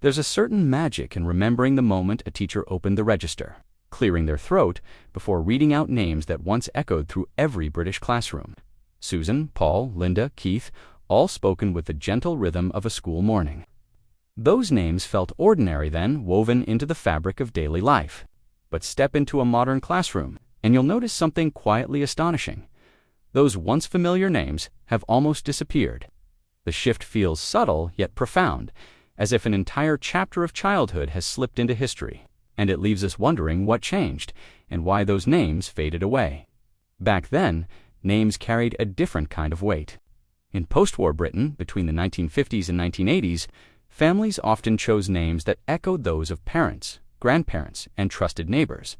There's a certain magic in remembering the moment a teacher opened the register, clearing their throat before reading out names that once echoed through every British classroom. Susan, Paul, Linda, Keith, all spoken with the gentle rhythm of a school morning. Those names felt ordinary then, woven into the fabric of daily life. But step into a modern classroom, and you'll notice something quietly astonishing. Those once familiar names have almost disappeared. The shift feels subtle yet profound, as if an entire chapter of childhood has slipped into history, and it leaves us wondering what changed and why those names faded away. Back then, names carried a different kind of weight. In post-war Britain, between the 1950s and 1980s, families often chose names that echoed those of parents, grandparents, and trusted neighbors.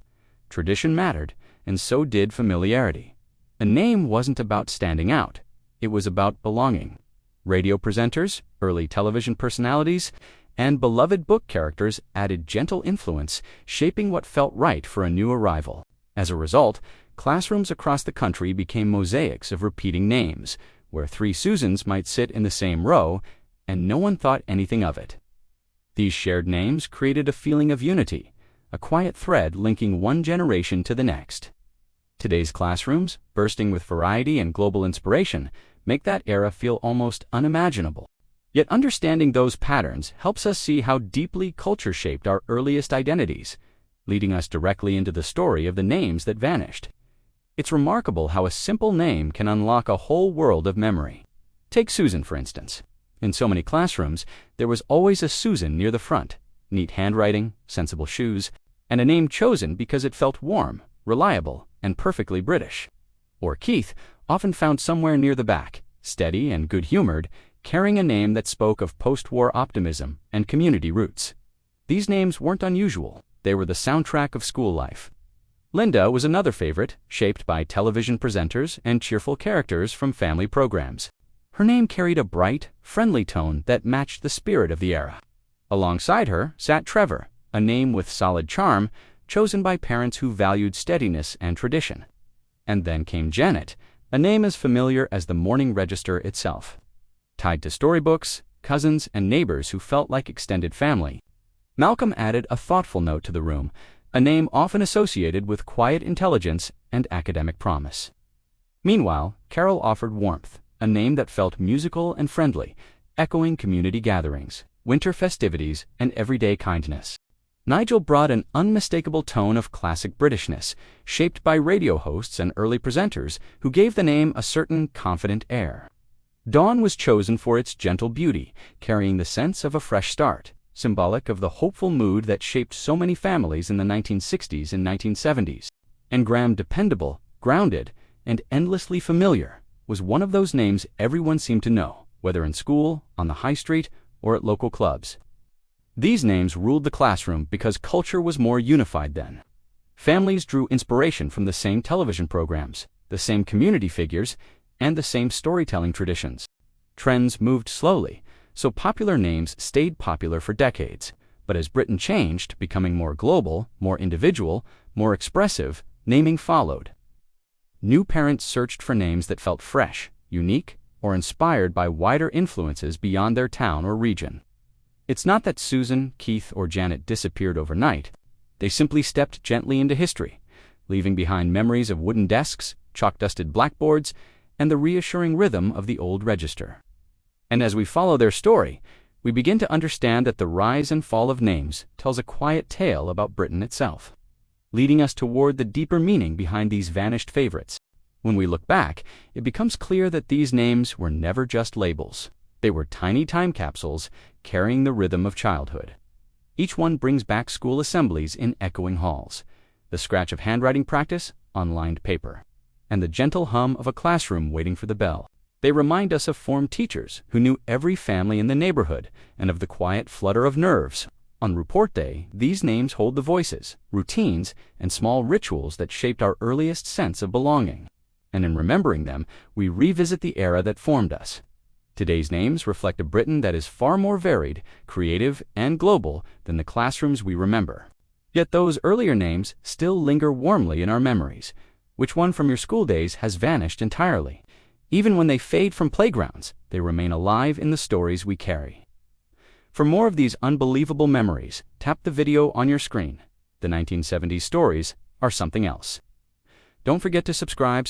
Tradition mattered, and so did familiarity. A name wasn't about standing out. It was about belonging. Radio presenters, early television personalities, and beloved book characters added gentle influence, shaping what felt right for a new arrival. As a result, classrooms across the country became mosaics of repeating names, where three Susans might sit in the same row, and no one thought anything of it. These shared names created a feeling of unity, a quiet thread linking one generation to the next. Today's classrooms, bursting with variety and global inspiration, make that era feel almost unimaginable. Yet understanding those patterns helps us see how deeply culture shaped our earliest identities, leading us directly into the story of the names that vanished. It's remarkable how a simple name can unlock a whole world of memory. Take Susan, for instance. In so many classrooms, there was always a Susan near the front, neat handwriting, sensible shoes, and a name chosen because it felt warm, reliable, and perfectly British. Or Keith, often found somewhere near the back, steady and good-humored, carrying a name that spoke of post-war optimism and community roots. These names weren't unusual. They were the soundtrack of school life. Linda was another favorite, shaped by television presenters and cheerful characters from family programs. Her name carried a bright, friendly tone that matched the spirit of the era. Alongside her sat Trevor, a name with solid charm, chosen by parents who valued steadiness and tradition. And then came Janet, a name as familiar as the morning register itself. Tied to storybooks, cousins, and neighbors who felt like extended family. Malcolm added a thoughtful note to the room, a name often associated with quiet intelligence and academic promise. Meanwhile, Carol offered warmth, a name that felt musical and friendly, echoing community gatherings, winter festivities, and everyday kindness. Nigel brought an unmistakable tone of classic Britishness, shaped by radio hosts and early presenters who gave the name a certain confident air. Dawn was chosen for its gentle beauty, carrying the sense of a fresh start, symbolic of the hopeful mood that shaped so many families in the 1960s and 1970s. And Graham, dependable, grounded, and endlessly familiar, was one of those names everyone seemed to know, whether in school, on the high street, or at local clubs. These names ruled the classroom because culture was more unified then. Families drew inspiration from the same television programs, the same community figures, and the same storytelling traditions. Trends moved slowly, so popular names stayed popular for decades. But as Britain changed, becoming more global, more individual, more expressive, naming followed. New parents searched for names that felt fresh, unique, or inspired by wider influences beyond their town or region. It's not that Susan, Keith, or Janet disappeared overnight. They simply stepped gently into history, leaving behind memories of wooden desks, chalk-dusted blackboards, and the reassuring rhythm of the old register. And as we follow their story, we begin to understand that the rise and fall of names tells a quiet tale about Britain itself, leading us toward the deeper meaning behind these vanished favorites. When we look back, it becomes clear that these names were never just labels. They were tiny time capsules carrying the rhythm of childhood. Each one brings back school assemblies in echoing halls, the scratch of handwriting practice on lined paper, and the gentle hum of a classroom waiting for the bell. They remind us of form teachers who knew every family in the neighborhood and of the quiet flutter of nerves. On report day, these names hold the voices, routines, and small rituals that shaped our earliest sense of belonging. And in remembering them, we revisit the era that formed us. Today's names reflect a Britain that is far more varied, creative, and global than the classrooms we remember. Yet those earlier names still linger warmly in our memories. Which one from your school days has vanished entirely? Even when they fade from playgrounds, they remain alive in the stories we carry. For more of these unbelievable memories, tap the video on your screen. The 1970s stories are something else. Don't forget to subscribe.